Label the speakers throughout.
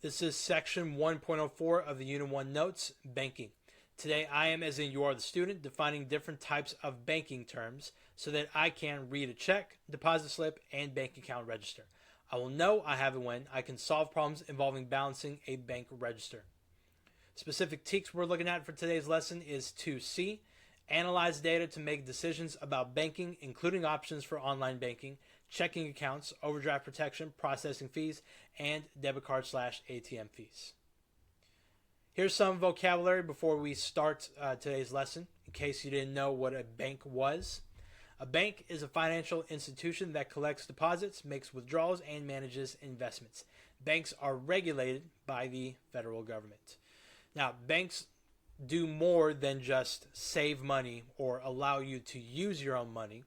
Speaker 1: This is section 1.04 of the Unit 1 Notes, Banking. Today I am, as in you are the student, defining different types of banking terms so that I can read a check, deposit slip, and bank account register. I will know I have it when I can solve problems involving balancing a bank register. Specific TEKs we're looking at for today's lesson is 2C. Analyze data to make decisions about banking, including options for online banking, checking accounts, overdraft protection, processing fees, and debit card/ATM fees. Here's some vocabulary before we start today's lesson, in case you didn't know what a bank was. A bank is a financial institution that collects deposits, makes withdrawals, and manages investments. Banks are regulated by the federal government. Now, banks do more than just save money or allow you to use your own money.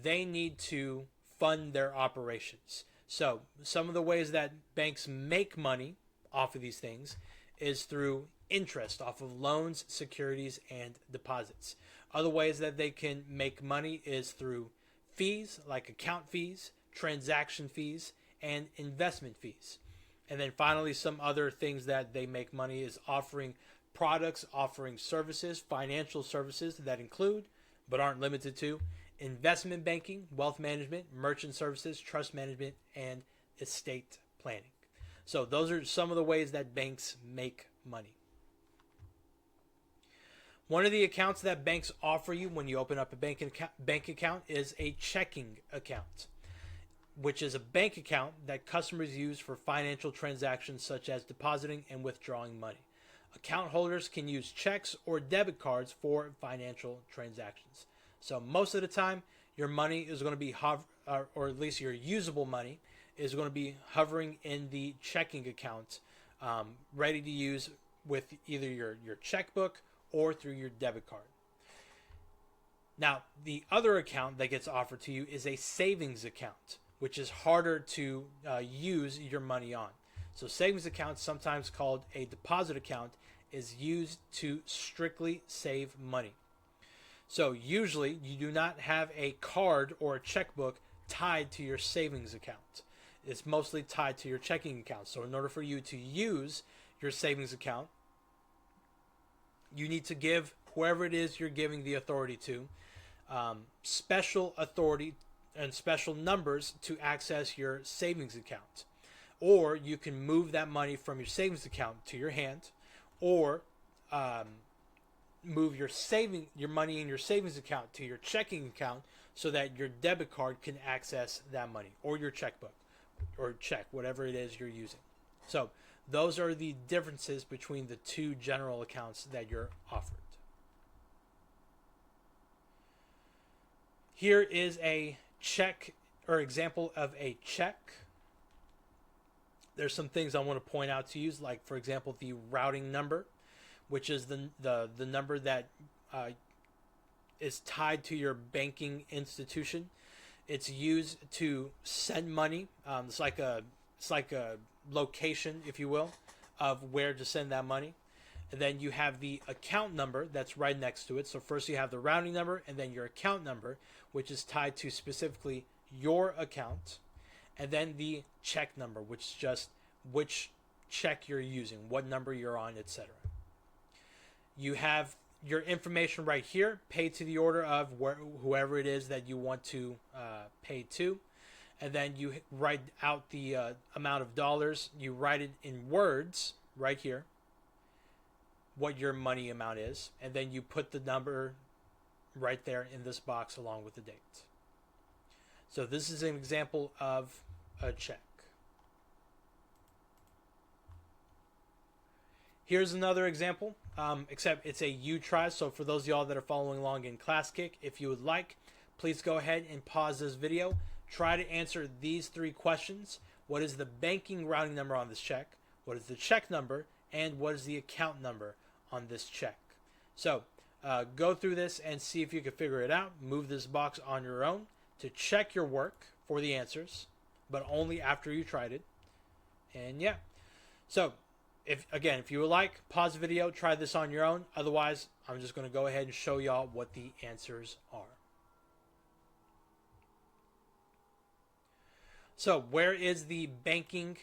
Speaker 1: They need to fund their operations. So some of the ways that banks make money off of these things is through interest off of loans, securities, and deposits. Other ways that they can make money is through fees, like account fees, transaction fees, and investment fees. And then finally, some other things that they make money is offering products, offering services, financial services that include, but aren't limited to, investment banking, wealth management, merchant services, trust management, and estate planning. So those are some of the ways that banks make money. One of the accounts that banks offer you when you open up a bank account is a checking account, which is a bank account that customers use for financial transactions such as depositing and withdrawing money. Account holders can use checks or debit cards for financial transactions. So most of the time, your money is going to be or at least your usable money is going to be hovering in the checking account, ready to use with either your checkbook or through your debit card. Now, the other account that gets offered to you is a savings account, which is harder to use your money on. So savings account, sometimes called a deposit account, is used to strictly save money. So usually you do not have a card or a checkbook tied to your savings account. It's mostly tied to your checking account. So in order for you to use your savings account, you need to give whoever it is you're giving the authority to special authority and special numbers to access your savings account. Or you can move that money from your savings account to your hand, or move your money in your savings account to your checking account so that your debit card can access that money, or your checkbook or check, whatever it is you're using. So those are the differences between the two general accounts that you're offered. Here is a check or example of a check. There's some things I want to point out to you, like for example the routing number, which is the number that is tied to your banking institution. It's used to send money. It's like a location, if you will, of where to send that money. And then you have the account number that's right next to it. So first you have the routing number and then your account number, which is tied to specifically your account. And then the check number, which is just which check you're using, what number you're on, etc. You have your information right here, pay to the order of whoever it is that you want to pay to. And then you write out the amount of dollars. You write it in words right here, what your money amount is. And then you put the number right there in this box along with the date. So this is an example of a check. Here's another example, except it's a you try. So for those of y'all that are following along in ClassKick, if you would like, please go ahead and pause this video. Try to answer these three questions. What is the banking routing number on this check? What is the check number? And what is the account number on this check? So go through this and see if you can figure it out. Move this box on your own to check your work for the answers, but only after you tried it. And yeah, so if you would like, pause the video, try this on your own. Otherwise, I'm just going to go ahead and show y'all what the answers are. So where is the banking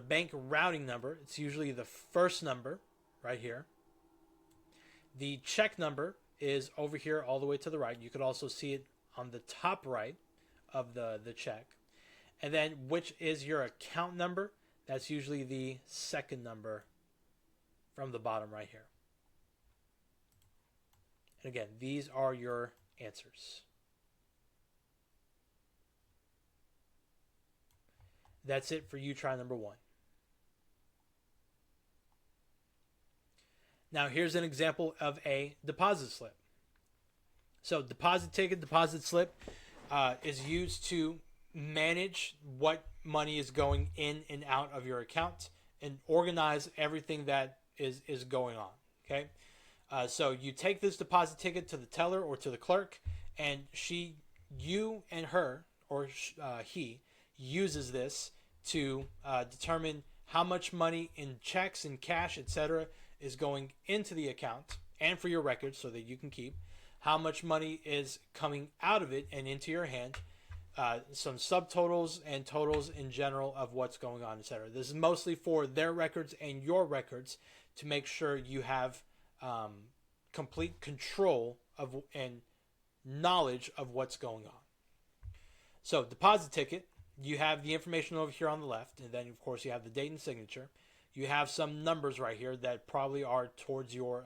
Speaker 1: bank routing number. It's usually the first number right here. The check number is over here all the way to the right. You could also see it on the top right of the check. And then which is your account number? That's usually the second number from the bottom right here. And again, these are your answers. That's it for you try number 1. Now here's an example of a deposit slip. So deposit ticket, deposit slip is used to manage what money is going in and out of your account and organize everything that is going on. Okay, so you take this deposit ticket to the teller or to the clerk, and you and her or he uses this to determine how much money in checks and cash, etc., is going into the account and for your records so that you can keep how much money is coming out of it and into your hand, some subtotals and totals in general of what's going on, etc. This is mostly for their records and your records to make sure you have complete control of and knowledge of what's going on. So deposit ticket, you have the information over here on the left, and then of course you have the date and signature. You have some numbers right here that probably are towards your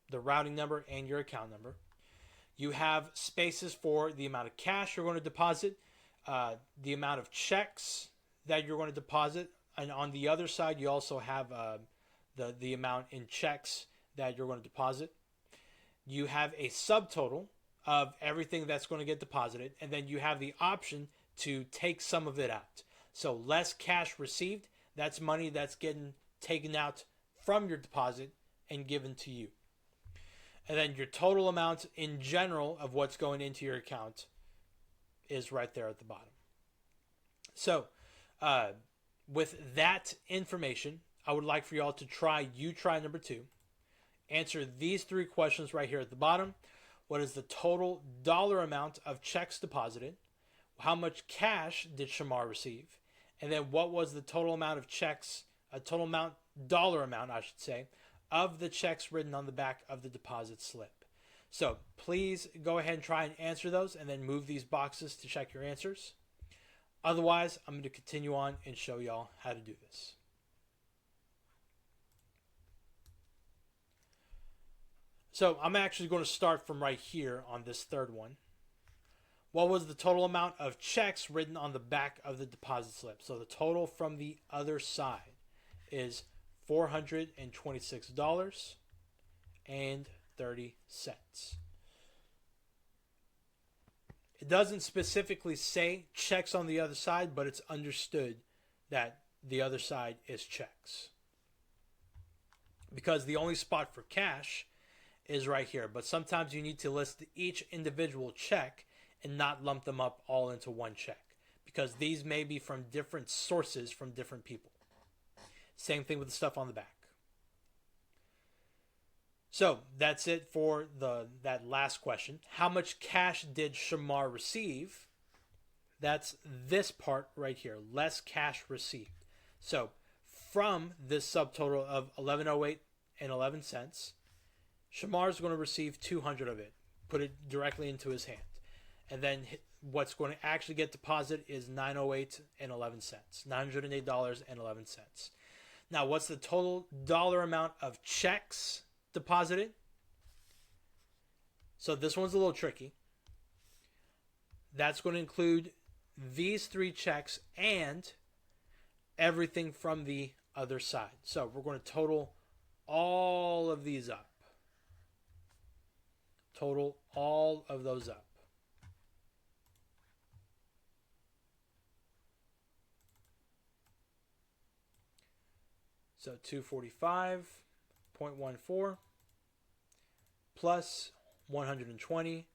Speaker 1: the routing number and your account number. You have spaces for the amount of cash you're going to deposit, the amount of checks that you're going to deposit, and on the other side you also have the amount in checks that you're going to deposit. You have a subtotal of everything that's going to get deposited, and then you have the option to take some of it out. So less cash received, that's money that's getting taken out from your deposit and given to you. And then your total amount in general of what's going into your account is right there at the bottom. So with that information, I would like for y'all to try number 2. Answer these 3 questions right here at the bottom. What is the total dollar amount of checks deposited? How much cash did Shamar receive? And then what was the total amount of checks, dollar amount, I should say, of the checks written on the back of the deposit slip? So please go ahead and try and answer those and then move these boxes to check your answers. Otherwise, I'm going to continue on and show y'all how to do this. So I'm actually going to start from right here on this third one. What was the total amount of checks written on the back of the deposit slip? So the total from the other side is $426.30. It doesn't specifically say checks on the other side, but it's understood that the other side is checks. Because the only spot for cash is right here. But sometimes you need to list each individual check and not lump them up all into one check, because these may be from different sources from different people. Same thing with the stuff on the back. So that's it for that last question. How much cash did Shamar receive? That's this part right here, less cash received. So from this subtotal of $11.08.11, Shamar is going to receive 200 of it, put it directly into his hand. And then what's going to actually get deposited is $908.11, $908.11. Now, what's the total dollar amount of checks deposited? So this one's a little tricky. That's going to include these 3 checks and everything from the other side. So we're going to total all of these up. Total all of those up. So 245.14 plus 120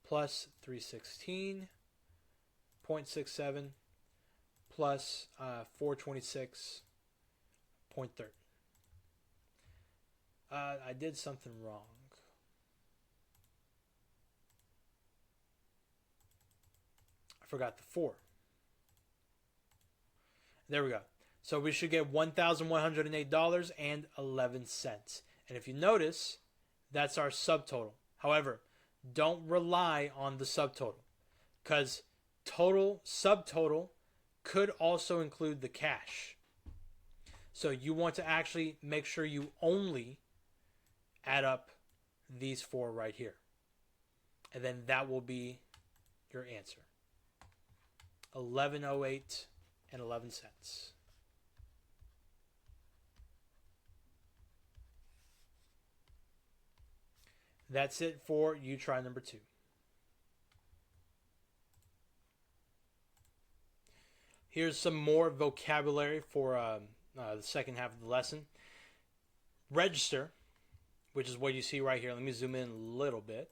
Speaker 1: plus 316.67 plus 426.30. I did something wrong. I forgot the 4. There we go. So we should get $1,108.11. And if you notice, that's our subtotal. However, don't rely on the subtotal, because total subtotal could also include the cash. So you want to actually make sure you only add up these four right here. And then that will be your answer. 1108 and 11 cents. That's it for you try number 2. Here's some more vocabulary for the second half of the lesson. Register, which is what you see right here. Let me zoom in a little bit.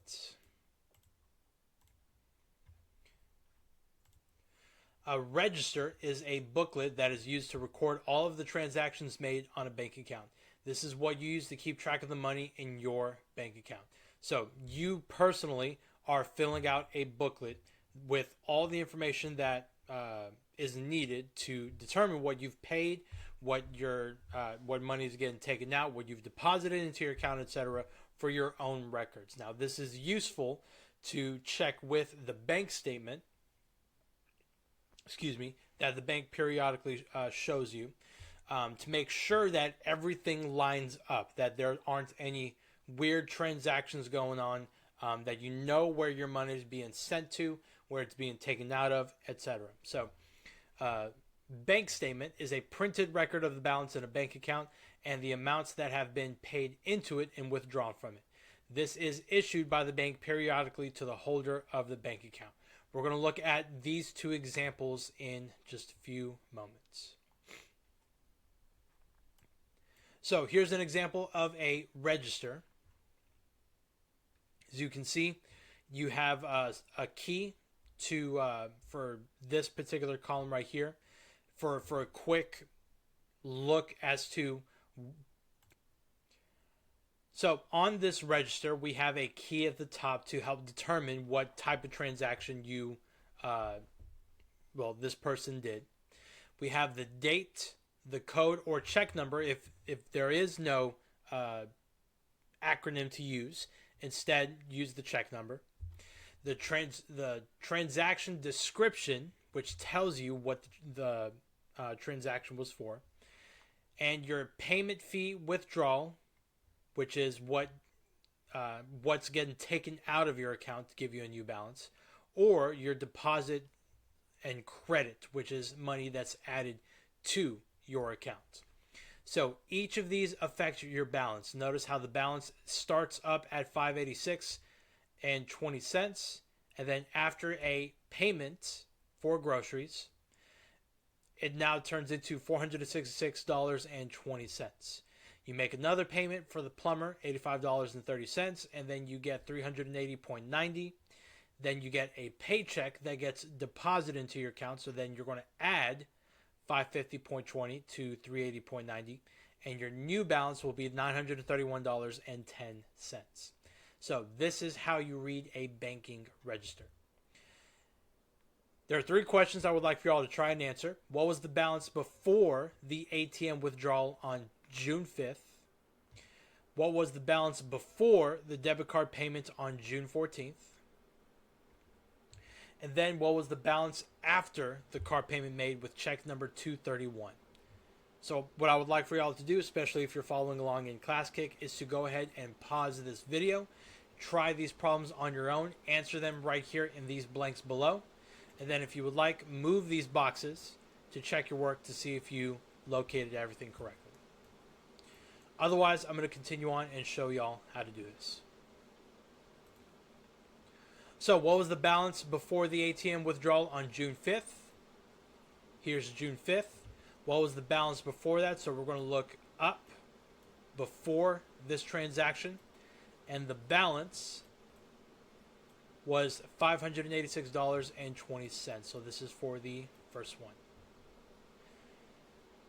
Speaker 1: A register is a booklet that is used to record all of the transactions made on a bank account. This is what you use to keep track of the money in your bank account. So you personally are filling out a booklet with all the information that is needed to determine what you've paid, what money is getting taken out, what you've deposited into your account, etc., for your own records. Now, this is useful to check with the bank statement, that the bank periodically shows you, to make sure that everything lines up, that there aren't any weird transactions going on, that you know where your money is being sent to, where it's being taken out of, etc. So, bank statement is a printed record of the balance in a bank account and the amounts that have been paid into it and withdrawn from it. This is issued by the bank periodically to the holder of the bank account. We're going to look at these two examples in just a few moments. So here's an example of a register. As you can see, you have a key to for this particular column right here for a quick look as to. So on this register, we have a key at the top to help determine what type of transaction this person did. We have the date, the code or check number if there is no acronym to use. Instead, use the check number. The transaction description, which tells you what the transaction was for. And your payment fee withdrawal, which is what's getting taken out of your account to give you a new balance, or your deposit and credit, which is money that's added to your account. So each of these affects your balance. Notice how the balance starts up at $586.20, and then after a payment for groceries, it now turns into $466.20. You make another payment for the plumber, $85.30, and then you get $380.90. Then you get a paycheck that gets deposited into your account, so then you're going to add $550.20 to $380.90, and your new balance will be $931.10. So this is how you read a banking register. There are 3 questions I would like for you all to try and answer. What was the balance before the ATM withdrawal on June 5th? What was the balance before the debit card payment on June 14th? And then what was the balance after the card payment made with check number 231? So what I would like for y'all to do, especially if you're following along in ClassKick, is to go ahead and pause this video, try these problems on your own, answer them right here in these blanks below. And then if you would like, move these boxes to check your work to see if you located everything correctly. Otherwise, I'm going to continue on and show y'all how to do this. So what was the balance before the ATM withdrawal on June 5th? Here's June 5th. What was the balance before that? So we're going to look up before this transaction. And the balance was $586.20. So this is for the first one.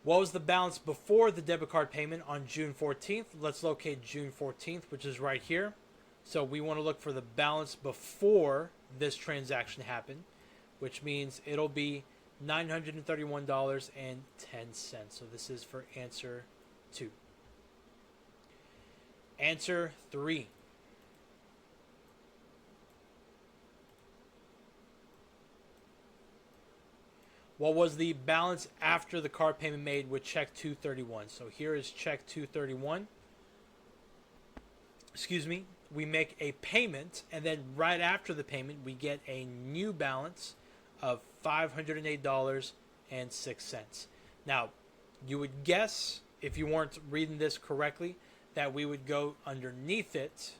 Speaker 1: What was the balance before the debit card payment on June 14th? Let's locate June 14th, which is right here. So we want to look for the balance before this transaction happened, which means it'll be $931.10. So this is for answer 2. Answer 3. What was the balance after the car payment made with check 231? So here is check 231. Excuse me. We make a payment, and then right after the payment, we get a new balance of $508.06. Now, you would guess, if you weren't reading this correctly, that we would go underneath it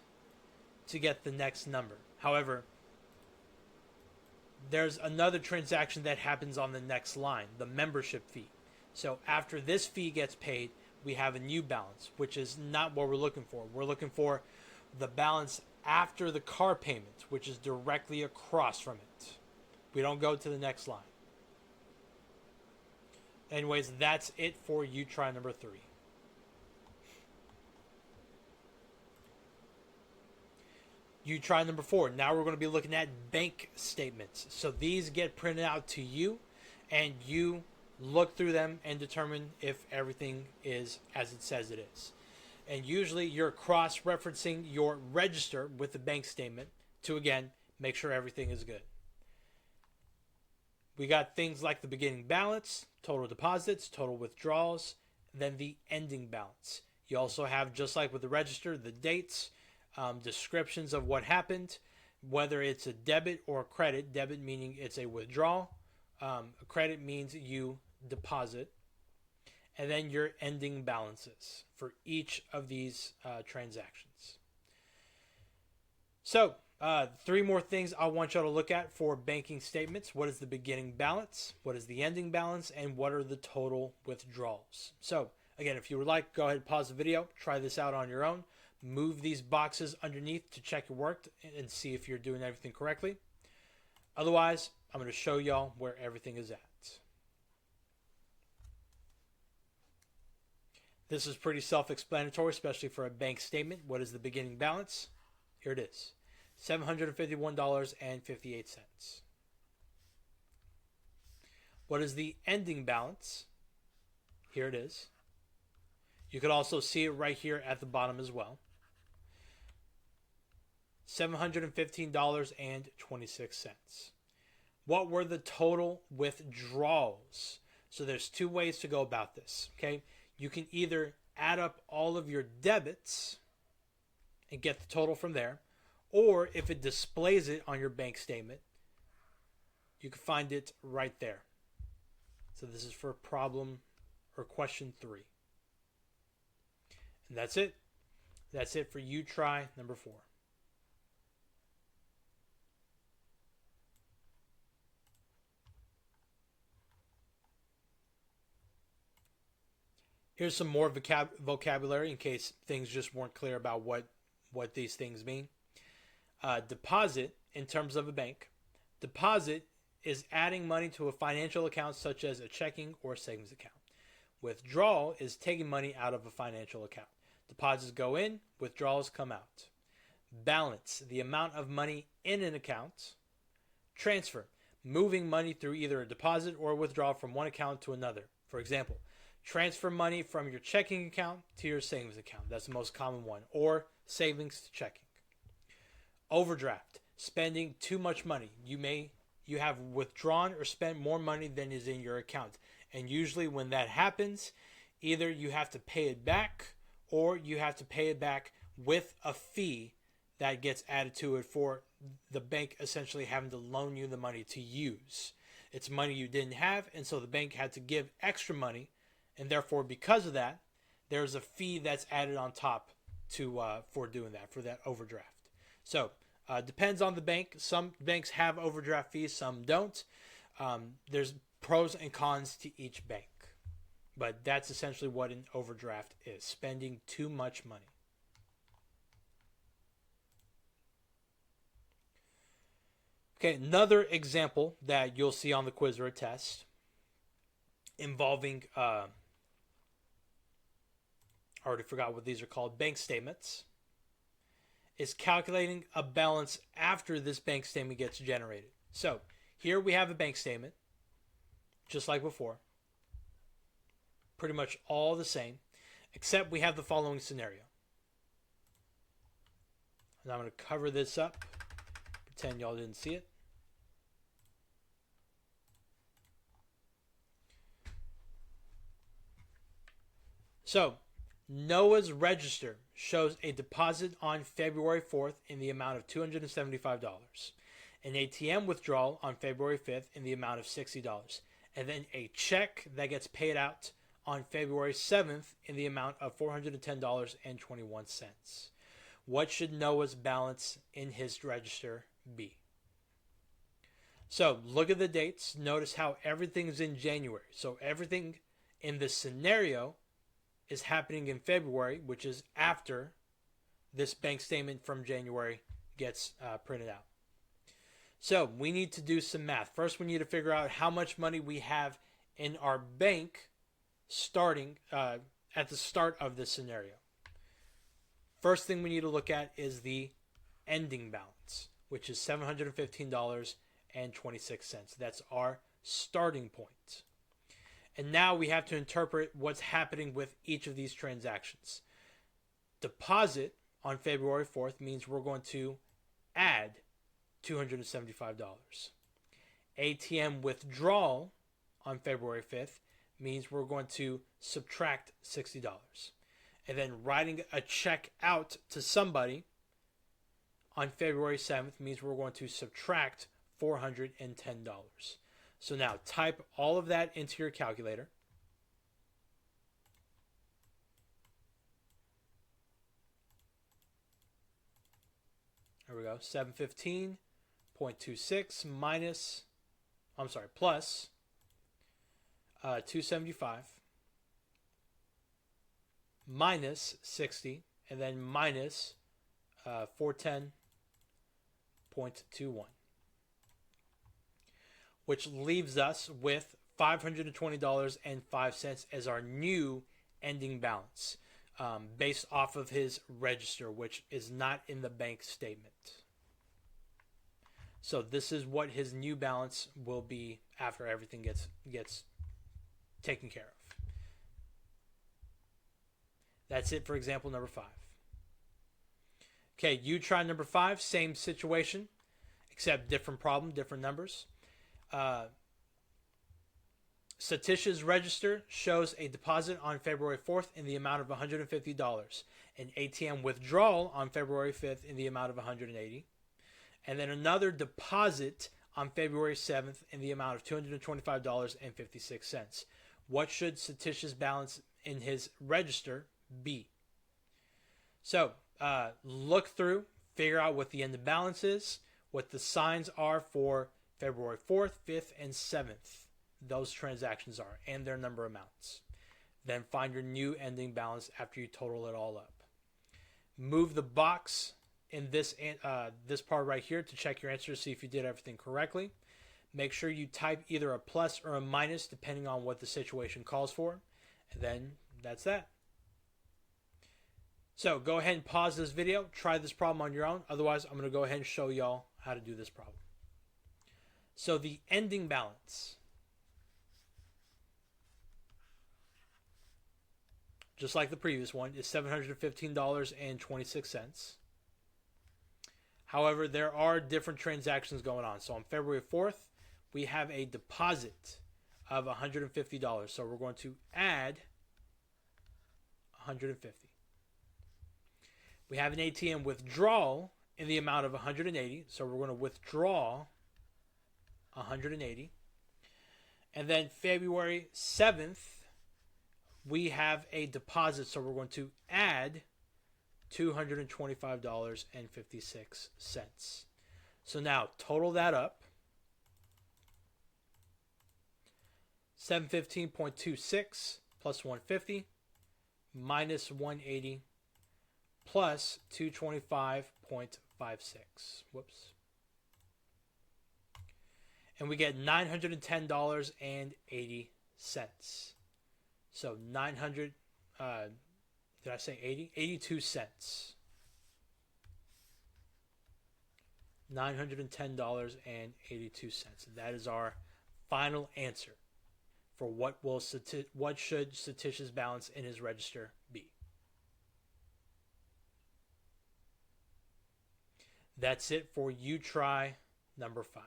Speaker 1: to get the next number. However, there's another transaction that happens on the next line, the membership fee. So after this fee gets paid, we have a new balance, which is not what we're looking for. We're looking for the balance after the car payment, which is directly across from it. We don't go to the next line. Anyways, that's it for you try number 3. You try number 4. Now we're going to be looking at bank statements. So these get printed out to you, and you look through them and determine if everything is as it says it is. And usually you're cross-referencing your register with the bank statement to, again, make sure everything is good. We got things like the beginning balance, total deposits, total withdrawals, then the ending balance. You also have, just like with the register, the dates, descriptions of what happened, whether it's a debit or a credit. Debit meaning it's a withdrawal. A credit means you deposit. And then your ending balances for each of these transactions. So, 3 more things I want y'all to look at for banking statements. What is the beginning balance? What is the ending balance? And what are the total withdrawals? So, again, if you would like, go ahead and pause the video. Try this out on your own. Move these boxes underneath to check your work and see if you're doing everything correctly. Otherwise, I'm going to show y'all where everything is at. This is pretty self-explanatory, especially for a bank statement. What is the beginning balance? Here it is, $751.58. What is the ending balance? Here it is. You could also see it right here at the bottom as well. $715.26. What were the total withdrawals? So there's 2 ways to go about this, okay? You can either add up all of your debits and get the total from there, or if it displays it on your bank statement, you can find it right there. So this is for problem or question 3. And that's it. That's it for you try number 4. Here's some more vocabulary in case things just weren't clear about what these things mean. Deposit, in terms of a bank, deposit is adding money to a financial account such as a checking or savings account. Withdrawal is taking money out of a financial account. Deposits go in, withdrawals come out. Balance, the amount of money in an account. Transfer, moving money through either a deposit or a withdrawal from one account to another. For example, transfer money from your checking account to your savings account. That's the most common one. Or savings to checking. Overdraft, spending too much money. You have withdrawn or spent more money than is in your account. And usually when that happens, either you have to pay it back or you have to pay it back with a fee that gets added to it for the bank essentially having to loan you the money to use. It's money you didn't have, and so the bank had to give extra money. And therefore, because of that, there's a fee that's added on top for doing that, for that overdraft. So, depends on the bank. Some banks have overdraft fees, some don't. There's pros and cons to each bank. But that's essentially what an overdraft is, spending too much money. Okay, another example that you'll see on the quiz or a test involving... I already forgot what these are called, bank statements, is calculating a balance after this bank statement gets generated. So here we have a bank statement, just like before. Pretty much all the same, except we have the following scenario. And I'm going to cover this up, pretend y'all didn't see it. So, Noah's register shows a deposit on February 4th in the amount of $275, an ATM withdrawal on February 5th in the amount of $60, and then a check that gets paid out on February 7th in the amount of $410.21. What should Noah's balance in his register be? So look at the dates. Notice how everything's in January. So everything in this scenario is happening in February, which is after this bank statement from January gets printed out. So we need to do some math. First, we need to figure out how much money we have in our bank starting at the start of this scenario. First thing we need to look at is the ending balance, which is $715.26. That's our starting point. And now we have to interpret what's happening with each of these transactions. Deposit on February 4th means we're going to add $275. ATM withdrawal on February 5th means we're going to subtract $60. And then writing a check out to somebody on February 7th means we're going to subtract $410. So now type all of that into your calculator. There we go. 715.26 plus 275 minus 60, and then minus 410.21. Which leaves us with $520.05 as our new ending balance, based off of his register, which is not in the bank statement. So this is what his new balance will be after everything gets taken care of. That's it for example number 5. Okay, you try number 5, same situation, except different problem, different numbers. Satish's register shows a deposit on February 4th in the amount of $150, an ATM withdrawal on February 5th in the amount of $180, and then another deposit on February 7th in the amount of $225.56. What should Satish's balance in his register be? So look through, figure out what the end of balance is, what the signs are for February 4th, 5th, and 7th. Those transactions are, and their number amounts. Then find your new ending balance after you total it all up. Move the box in this part right here to check your answer to see if you did everything correctly. Make sure you type either a plus or a minus depending on what the situation calls for. And then that's that. So go ahead and pause this video. Try this problem on your own. Otherwise, I'm going to go ahead and show y'all how to do this problem. So the ending balance, just like the previous one, is $715.26. However, there are different transactions going on. So on February 4th, we have a deposit of $150. So we're going to add $150. We have an ATM withdrawal in the amount of $180. So we're going to withdraw $180. And then February 7th, we have a deposit. So we're going to add $225.56. So now total that up. 715.26 plus 150 minus 180 plus 225.56. Whoops. And we get $910.80. So 900, did I say 80? 82 cents. $910.82. That is our final answer. for what should Satish's balance in his register be. That's it for you try number 5.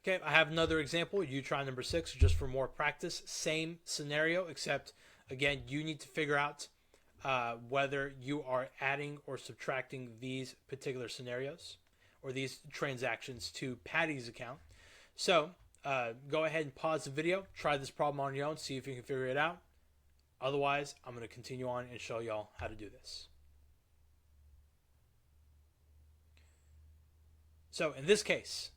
Speaker 1: Okay, I have another example, you try number 6, just for more practice. Same scenario, except again, you need to figure out whether you are adding or subtracting these particular scenarios or these transactions to Patty's account. So go ahead and pause the video, try this problem on your own, see if you can figure it out. Otherwise, I'm going to continue on and show y'all how to do this. So in this case,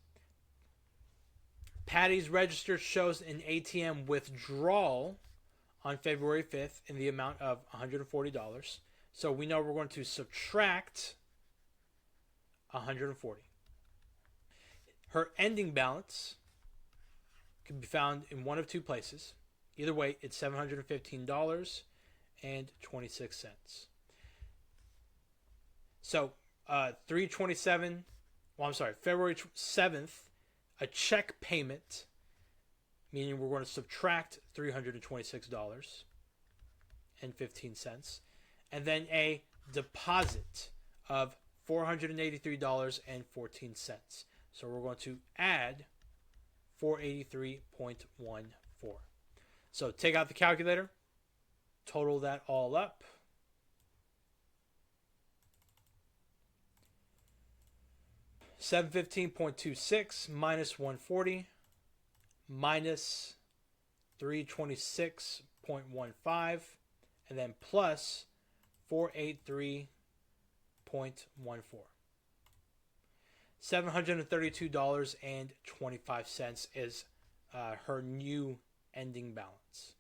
Speaker 1: Patty's register shows an ATM withdrawal on February 5th in the amount of $140. So we know we're going to subtract 140. Her ending balance can be found in one of two places. Either way, it's $715.26. So February 7th, a check payment, meaning we're going to subtract $326.15, and then a deposit of $483.14. So we're going to add 483.14. So take out the calculator, total that all up. $715.26 minus 140 minus 326.15, and then plus 483.14. $732.25 is her new ending balance.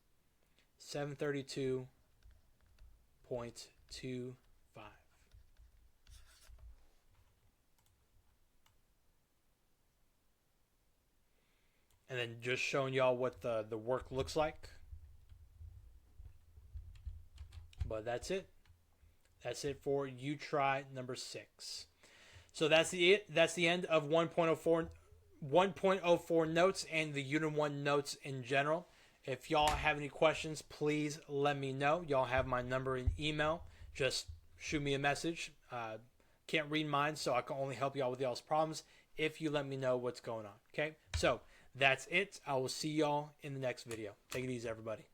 Speaker 1: $732.25. And then just showing y'all what the work looks like. But that's it. That's it for you try number 6. So that's the end of 1.04 notes and the Unit 1 notes in general. If y'all have any questions, please let me know. Y'all have my number and email. Just shoot me a message. Can't read mine, so I can only help y'all with y'all's problems if you let me know what's going on. Okay? So that's it. I will see y'all in the next video. Take it easy, everybody.